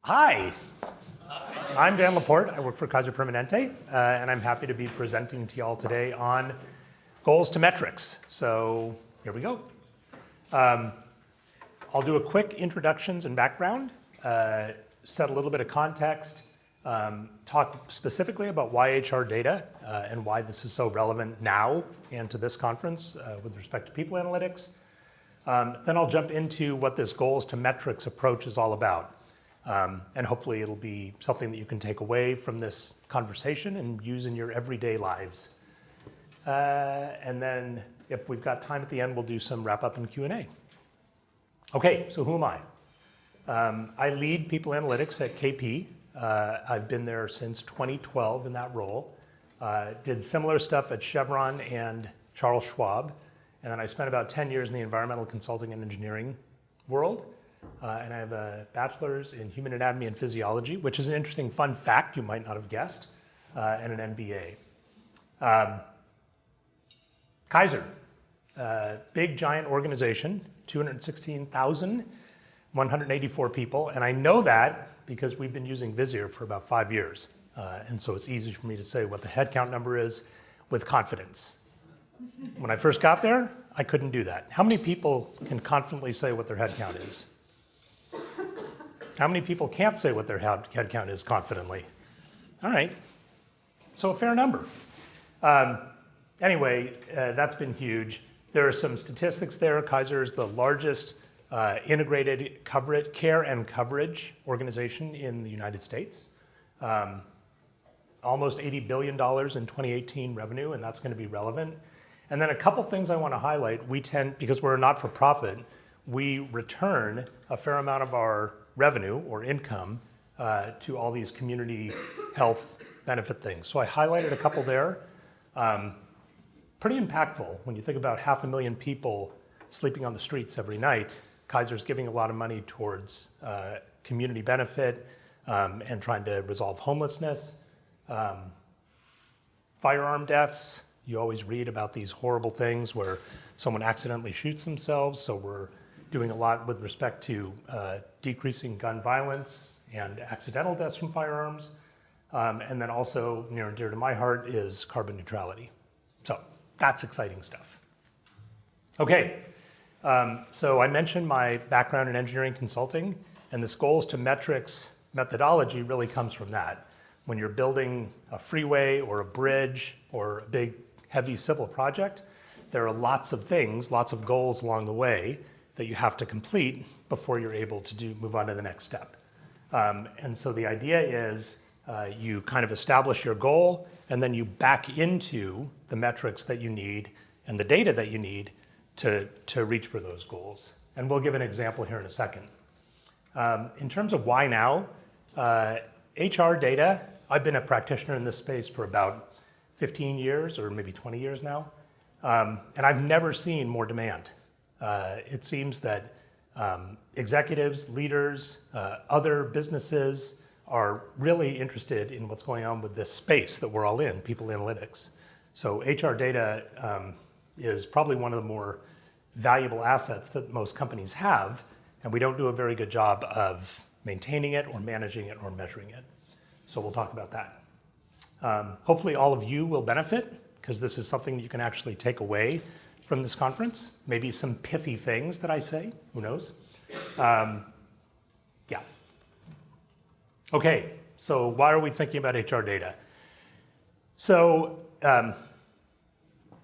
Hi, I'm Dan Lapporte. I work for Kaiser Permanente, and I'm happy to be presenting to y'all today on goals to metrics. So here we go. I'll do a quick introductions and background, set a little bit of context, talk specifically about why HR data and why this is so relevant now and to this conference with respect to people analytics. Then I'll jump into what this goals to metrics approach is all about. And hopefully it'll be something that you can take away from this conversation and use in your everyday lives. And then if we've got time at the end, we'll do some wrap up and Q&A. Okay, so who am I? I lead people analytics at KP. I've been there since 2012 in that role. Did similar stuff at Chevron and Charles Schwab. And then I spent about 10 years in the environmental consulting and engineering world. And I have a bachelor's in human anatomy and physiology, which is an interesting fun fact you might not have guessed, and an MBA. Kaiser, big giant organization, 216,184 people, and I know that because we've been using Visier for about 5 years. And so it's easy for me to say what the headcount number is with confidence. When I first got there, I couldn't do that. How many people can confidently say what their headcount is? How many people can't say what their headcount is confidently? All right, so a fair number. Anyway, that's been huge. There are some statistics there. Kaiser is the largest integrated care and coverage organization in the United States. Almost $80 billion in 2018 revenue, and that's going to be relevant. And then a couple things I want to highlight. We tend, because we're a not-for-profit, we return a fair amount of our revenue or income to all these community health benefit things. So I highlighted a couple there. Pretty impactful when you think about 500,000 people sleeping on the streets every night. Kaiser's giving a lot of money towards community benefit and trying to resolve homelessness. Firearm deaths, you always read about these horrible things where someone accidentally shoots themselves, so we're doing a lot with respect to decreasing gun violence and accidental deaths from firearms. And then also near and dear to my heart is carbon neutrality. So that's exciting stuff. Okay, so I mentioned my background in engineering consulting, and this goals to metrics methodology really comes from that. When you're building a freeway or a bridge or a big heavy civil project, there are lots of things, lots of goals along the way that you have to complete before you're able to move on to the next step. And so the idea is you kind of establish your goal and then you back into the metrics that you need and the data that you need to reach for those goals. And we'll give an example here in a second. In terms of why now, HR data, I've been a practitioner in this space for about 15 years or maybe 20 years now, and I've never seen more demand. It seems that executives, leaders, other businesses are really interested in what's going on with this space that we're all in, people analytics. So HR data is probably one of the more valuable assets that most companies have, and we don't do a very good job of maintaining it or managing it or measuring it. So we'll talk about that. Hopefully all of you will benefit because this is something that you can actually take away from this conference. Maybe some pithy things that I say, who knows? Yeah. Okay, so why are we thinking about HR data? So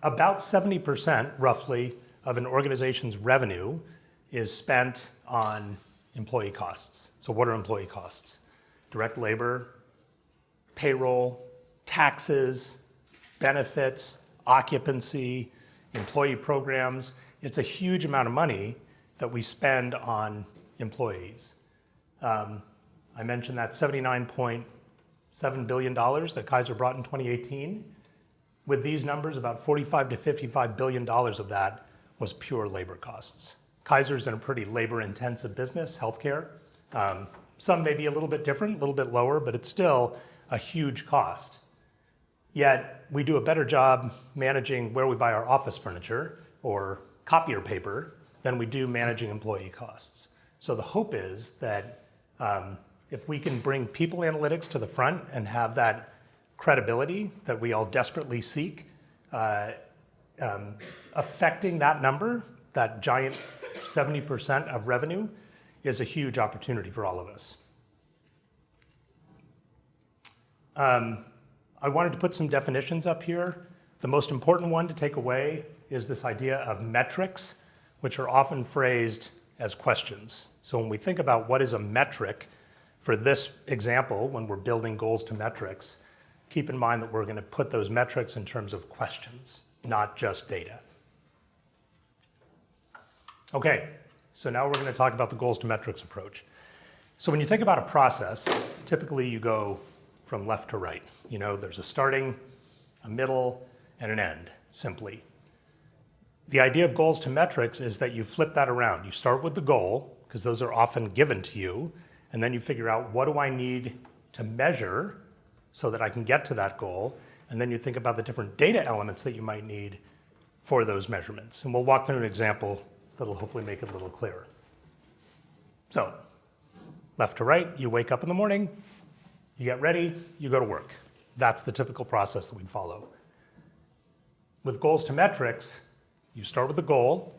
about 70% roughly of an organization's revenue is spent on employee costs. So what are employee costs? Direct labor, payroll, taxes, benefits, occupancy, employee programs. It's a huge amount of money that we spend on employees. I mentioned that $79.7 billion that Kaiser brought in 2018. With these numbers, about $45 to $55 billion of that was pure labor costs. Kaiser's in a pretty labor-intensive business, healthcare. Some may be a little bit different, a little bit lower, but it's still a huge cost. Yet we do a better job managing where we buy our office furniture or copier paper than we do managing employee costs. So the hope is that if we can bring people analytics to the front and have that credibility that we all desperately seek, affecting that number, that giant 70% of revenue, is a huge opportunity for all of us. I wanted to put some definitions up here. The most important one to take away is this idea of metrics, which are often phrased as questions. So when we think about what is a metric, for this example, when we're building goals to metrics, keep in mind that we're going to put those metrics in terms of questions, not just data. Okay, so now we're going to talk about the goals to metrics approach. So when you think about a process, typically you go from left to right. You know, there's a starting, a middle, and an end, simply. The idea of goals to metrics is that you flip that around. You start with the goal, because those are often given to you, and then you figure out, what do I need to measure so that I can get to that goal? And then you think about the different data elements that you might need for those measurements. And we'll walk through an example that'll hopefully make it a little clearer. So, left to right, you wake up in the morning, you get ready, you go to work. That's the typical process that we'd follow. With goals to metrics, you start with the goal.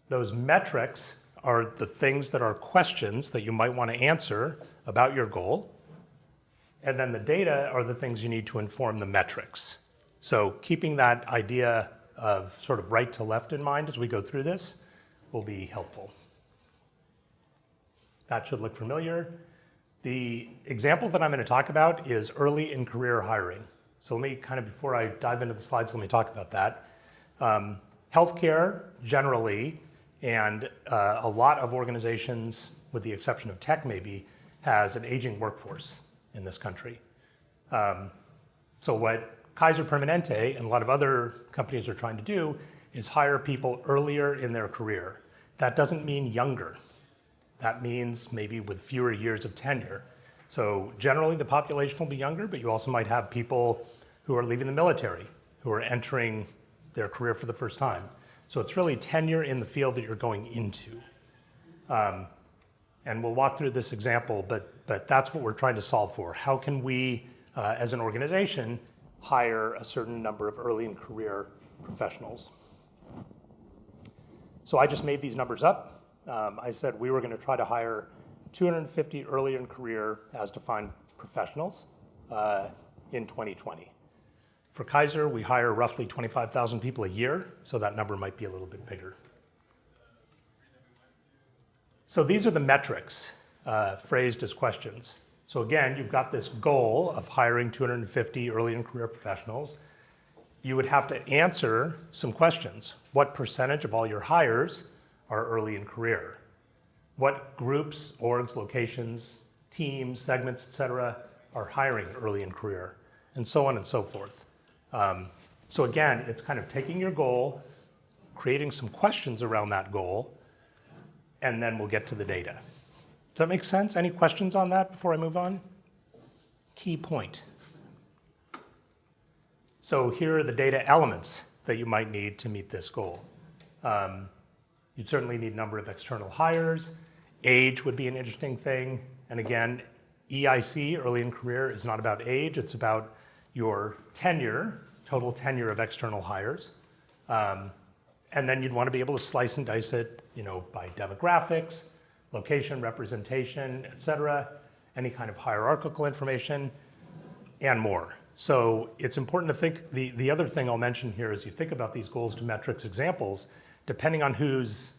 Those metrics are the things that are questions that you might want to answer about your goal. And then the data are the things you need to inform the metrics. So keeping that idea of sort of right to left in mind as we go through this will be helpful. That should look familiar. The example that I'm going to talk about is early in career hiring. So let me kind of, before I dive into the slides, let me talk about that. Healthcare generally, and a lot of organizations, with the exception of tech maybe, has an aging workforce in this country. So what Kaiser Permanente and a lot of other companies are trying to do is hire people earlier in their career. That doesn't mean younger. That means maybe with fewer years of tenure. So generally the population will be younger, but you also might have people who are leaving the military, who are entering their career for the first time. So it's really tenure in the field that you're going into. And we'll walk through this example, but that's what we're trying to solve for. How can we, as an organization, hire a certain number of early in career professionals? So I just made these numbers up. I said we were going to try to hire 250 early in career as defined professionals in 2020. For Kaiser, we hire roughly 25,000 people a year, so that number might be a little bit bigger. So these are the metrics phrased as questions. So again, you've got this goal of hiring 250 early in career professionals. You would have to answer some questions. What percentage of all your hires are early in career? What groups, orgs, locations, teams, segments, et cetera, are hiring early in career? And so on and so forth. So again, it's kind of taking your goal, creating some questions around that goal, and then we'll get to the data. Does that make sense? Any questions on that before I move on? Key point. So here are the data elements that you might need to meet this goal. You'd certainly need a number of external hires. Age would be an interesting thing. And again, EIC, early in career, is not about age. It's about your tenure, total tenure of external hires. And then you'd want to be able to slice and dice it, by demographics, location, representation, et cetera, any kind of hierarchical information, and more. So it's important to think, the other thing I'll mention here is you think about these goals to metrics examples, depending on who's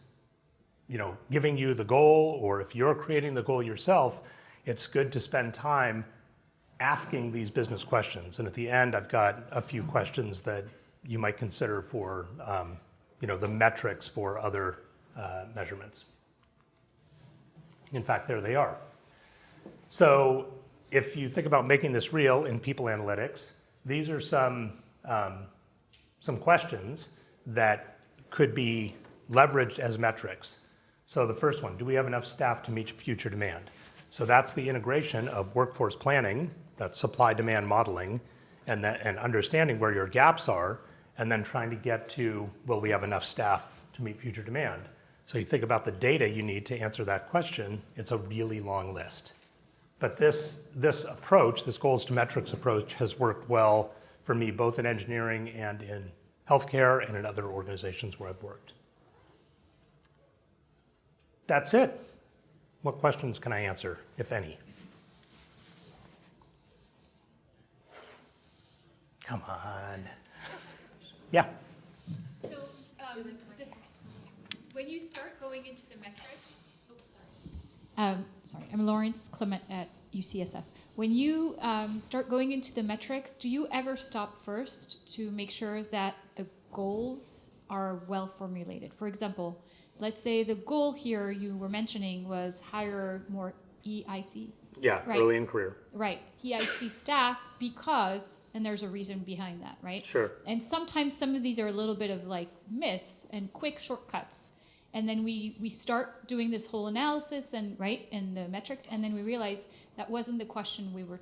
giving you the goal, or if you're creating the goal yourself, it's good to spend time asking these business questions. And at the end, I've got a few questions that you might consider for the metrics for other measurements. In fact, there they are. So if you think about making this real in people analytics, these are some questions that could be leveraged as metrics. So the first one, do we have enough staff to meet future demand? So that's the integration of workforce planning, that's supply-demand modeling, and understanding where your gaps are, and then trying to get to, will we have enough staff to meet future demand? So you think about the data you need to answer that question, it's a really long list. But this approach, this goals to metrics approach, has worked well for me both in engineering and in healthcare and in other organizations where I've worked. That's it. What questions can I answer, if any? Come on. Yeah. So when you start going into the metrics, sorry, I'm Lawrence Clement at UCSF. When you start going into the metrics, do you ever stop first to make sure that the goals are well formulated? For example, let's say the goal here you were mentioning was hire more EIC. Yeah, right. Early in career. Right, EIC staff because, and there's a reason behind that, right? Sure. And sometimes some of these are a little bit of like myths and quick shortcuts. And then we start doing this whole analysis and right in the metrics, and then we realize that wasn't the question we were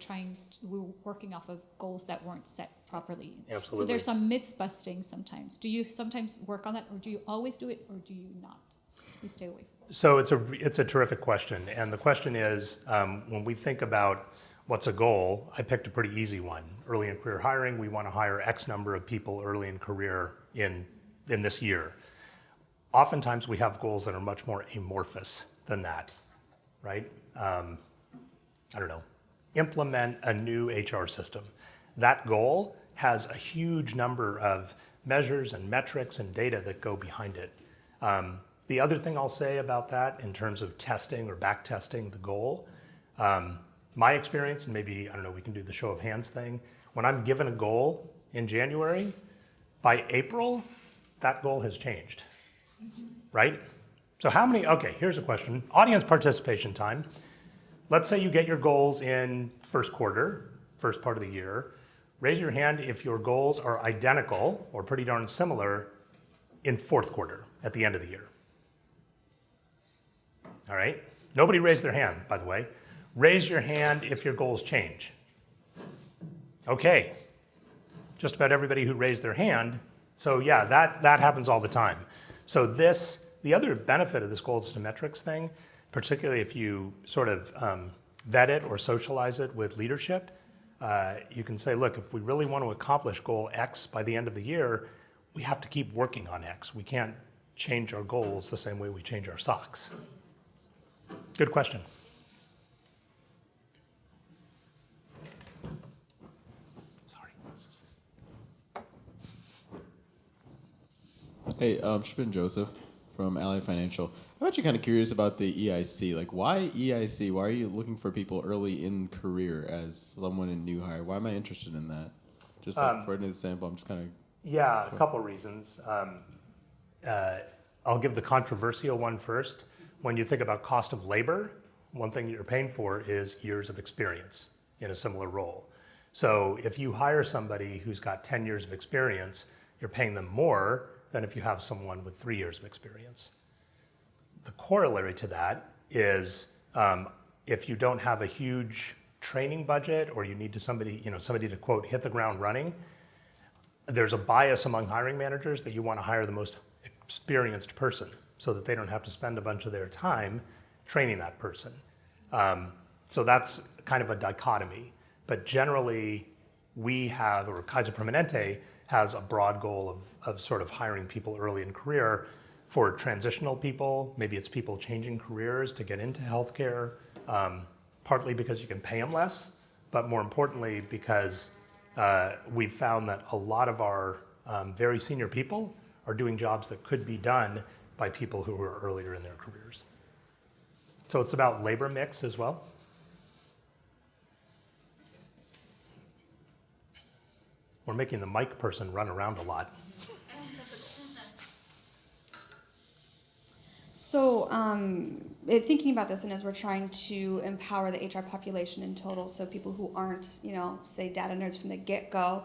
working off of goals that weren't set properly. Absolutely. So there's some myth busting sometimes. Do you sometimes work on that, or do you always do it, or do you not? You stay away from it. So it's a terrific question, and the question is when we think about what's a goal, I picked a pretty easy one. Early in career hiring, we want to hire X number of people early in career in this year. Oftentimes we have goals that are much more amorphous than that, right? I don't know, implement a new HR system. That goal has a huge number of measures and metrics and data that go behind it. The other thing I'll say about that in terms of testing or back testing the goal, my experience, and maybe, I don't know, we can do the show of hands thing, when I'm given a goal in January, by April, that goal has changed. Right? So how many, okay, here's a question. Audience participation time. Let's say you get your goals in first quarter, first part of the year. Raise your hand if your goals are identical or pretty darn similar in fourth quarter at the end of the year. All right? Nobody raised their hand, by the way. Raise your hand if your goals change. Okay. Just about everybody who raised their hand. So yeah, that happens all the time. So the other benefit of this goals to metrics thing, particularly if you sort of vet it or socialize it with leadership, you can say, look, if we really want to accomplish goal X by the end of the year, we have to keep working on X. We can't change our goals the same way we change our socks. Good question. Sorry. Hey, Shpin Joseph from Ally Financial. I'm actually kind of curious about the EIC. Like, why EIC? Why are you looking for people early in career as someone in new hire? Why am I interested in that? Just like for an example, I'm just kind of... Yeah, a couple reasons. I'll give the controversial one first. When you think about cost of labor, one thing that you're paying for is years of experience in a similar role. So if you hire somebody who's got 10 years of experience, you're paying them more than if you have someone with 3 years of experience. The corollary to that is if you don't have a huge training budget or you need somebody to quote, hit the ground running, there's a bias among hiring managers that you want to hire the most experienced person so that they don't have to spend a bunch of their time training that person. So that's kind of a dichotomy. But generally, Kaiser Permanente has a broad goal of sort of hiring people early in career for transitional people. Maybe it's people changing careers to get into healthcare, partly because you can pay them less, but more importantly because we've found that a lot of our very senior people are doing jobs that could be done by people who are earlier in their careers. So it's about labor mix as well. We're making the mic person run around a lot. So thinking about this, and as we're trying to empower the HR population in total, so people who aren't, say data nerds from the get-go,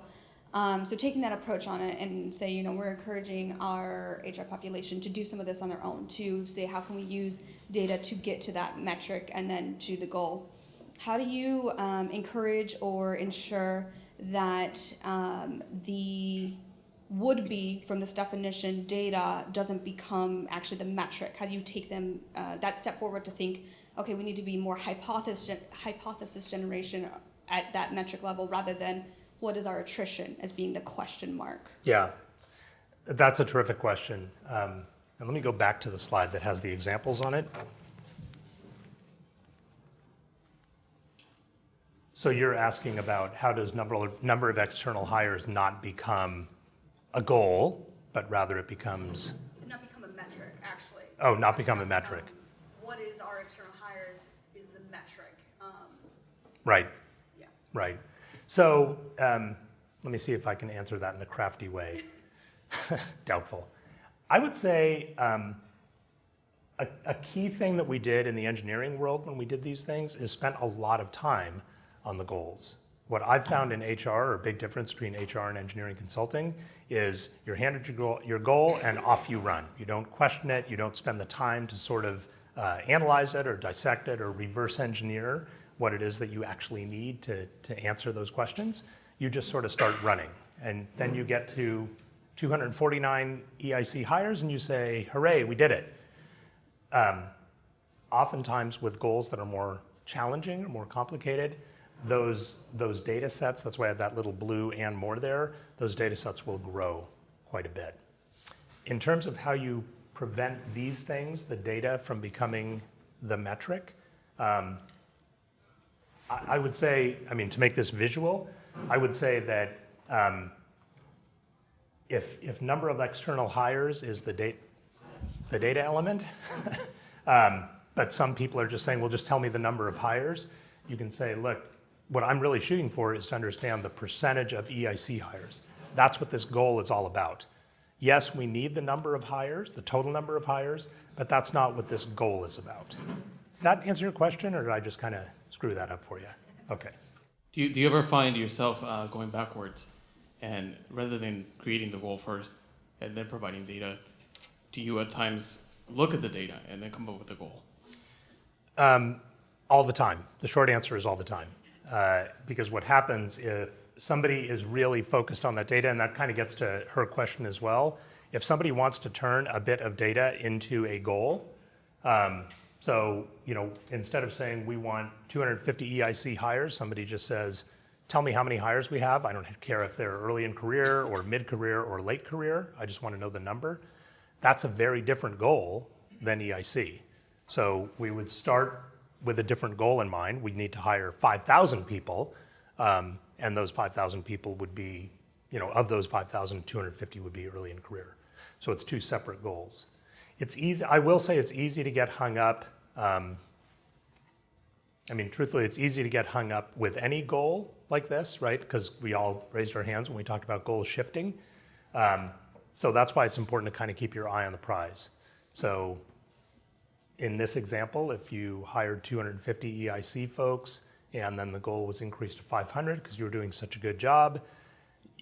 so taking that approach on it and say, we're encouraging our HR population to do some of this on their own, to say how can we use data to get to that metric and then to the goal. How do you encourage or ensure that the would be from this definition data doesn't become actually the metric? How do you take them that step forward to think, okay, we need to be more hypothesis generation at that metric level rather than what is our attrition as being the question mark? Yeah, that's a terrific question. And let me go back to the slide that has the examples on it. So you're asking about how does number of external hires not become a goal, but rather it becomes... Not become a metric, actually. Oh, not become a metric. What is our external hires is the metric. Right. Yeah. Right. So let me see if I can answer that in a crafty way. Doubtful. I would say a key thing that we did in the engineering world when we did these things is spent a lot of time on the goals. What I've found in HR, or a big difference between HR and engineering consulting, is you're handed your goal and off you run. You don't question it. You don't spend the time to sort of analyze it or dissect it or reverse engineer what it is that you actually need to answer those questions. You just sort of start running. And then you get to 249 EIC hires and you say, hooray, we did it. Oftentimes with goals that are more challenging or more complicated, those data sets, that's why I had that little blue and more there, those data sets will grow quite a bit. In terms of how you prevent these things, the data, from becoming the metric, I would say, I mean, to make this visual, I would say that if number of external hires is the data element, but some people are just saying, well, just tell me the number of hires, you can say, look, what I'm really shooting for is to understand the percentage of EIC hires. That's what this goal is all about. Yes, we need the number of hires, the total number of hires, but that's not what this goal is about. Does that answer your question, or did I just kind of screw that up for you? Okay. Do you ever find yourself going backwards, and rather than creating the goal first and then providing data, do you at times look at the data and then come up with the goal? All the time. The short answer is all the time. Because what happens if somebody is really focused on that data, and that kind of gets to her question as well, if somebody wants to turn a bit of data into a goal, so instead of saying we want 250 EIC hires, somebody just says, tell me how many hires we have. I don't care if they're early in career or mid-career or late career. I just want to know the number. That's a very different goal than EIC. So we would start with a different goal in mind. We need to hire 5,000 people, and those 5,000 people would be, of those 5,000, 250 would be early in career. So it's two separate goals. It's easy. I will say it's easy to get hung up. Truthfully, it's easy to get hung up with any goal like this, right? Because we all raised our hands when we talked about goal shifting. So that's why it's important to kind of keep your eye on the prize. So in this example, if you hired 250 EIC folks and then the goal was increased to 500 because you were doing such a good job,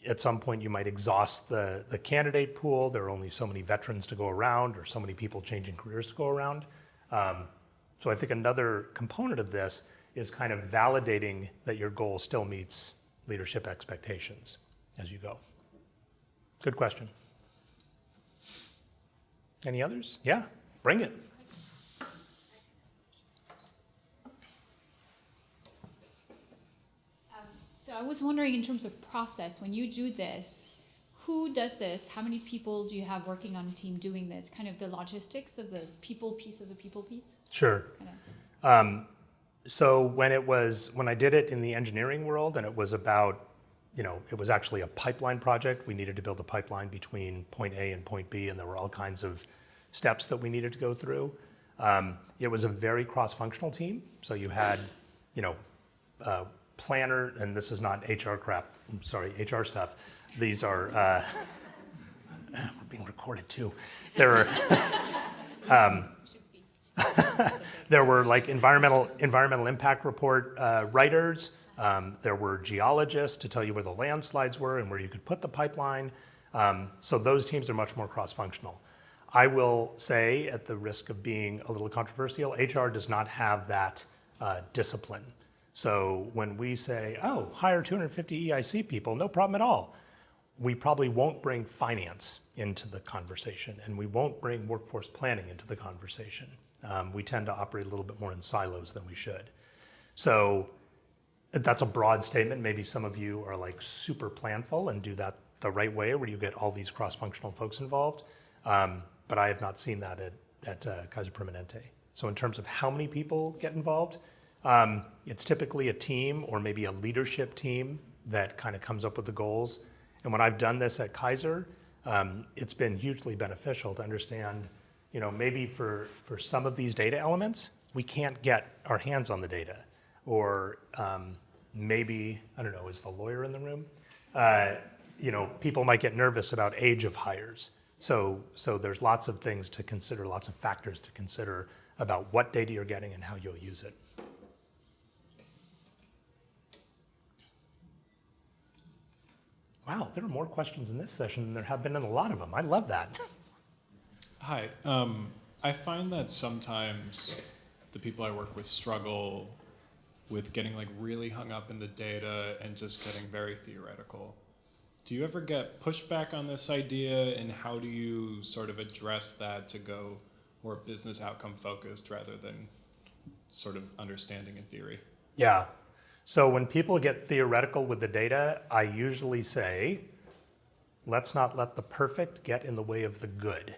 at some point you might exhaust the candidate pool. There are only so many veterans to go around or so many people changing careers to go around. So I think another component of this is kind of validating that your goal still meets leadership expectations as you go. Good question. Any others? Yeah, bring it. So I was wondering, in terms of process, when you do this, who does this? How many people do you have working on a team doing this? Kind of the logistics of the people piece of the people piece? Sure. So when I did it in the engineering world, and it was about, it was actually a pipeline project. We needed to build a pipeline between point A and point B, and there were all kinds of steps that we needed to go through. It was a very cross-functional team. So you had, planner, and this is not HR crap, I'm sorry, HR stuff. These are, we're being recorded too. There were like environmental impact report writers. There were geologists to tell you where the landslides were and where you could put the pipeline. So those teams are much more cross-functional. I will say, at the risk of being a little controversial, HR does not have that discipline. So when we say, oh, hire 250 EIC people, no problem at all. we probably won't bring finance into the conversation, and we won't bring workforce planning into the conversation. We tend to operate a little bit more in silos than we should. So that's a broad statement. Maybe some of you are like super planful and do that the right way, where you get all these cross-functional folks involved. But I have not seen that at Kaiser Permanente. So in terms of how many people get involved, it's typically a team or maybe a leadership team that kind of comes up with the goals. And when I've done this at Kaiser, it's been hugely beneficial to understand, maybe for some of these data elements, we can't get our hands on the data. Or maybe, I don't know, is the lawyer in the room? People might get nervous about age of hires. So there's lots of things to consider, lots of factors to consider about what data you're getting and how you'll use it. Wow, there are more questions in this session than there have been in a lot of them. I love that. Hi. I find that sometimes the people I work with struggle with getting really hung up in the data and just getting very theoretical. Do you ever get pushback on this idea, and how do you sort of address that to go more business outcome focused rather than sort of understanding in theory? Yeah. So when people get theoretical with the data, I usually say, let's not let the perfect get in the way of the good.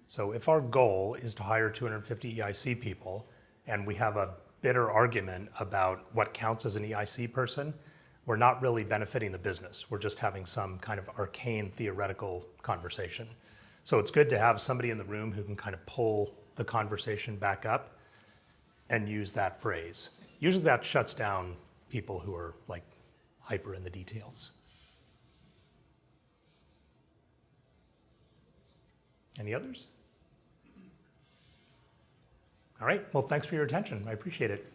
So if our goal is to hire 250 EIC people, and we have a bitter argument about what counts as an EIC person, we're not really benefiting the business. We're just having some kind of arcane theoretical conversation. So it's good to have somebody in the room who can kind of pull the conversation back up and use that phrase. Usually that shuts down people who are hyper in the details. Any others? All right, well, thanks for your attention. I appreciate it.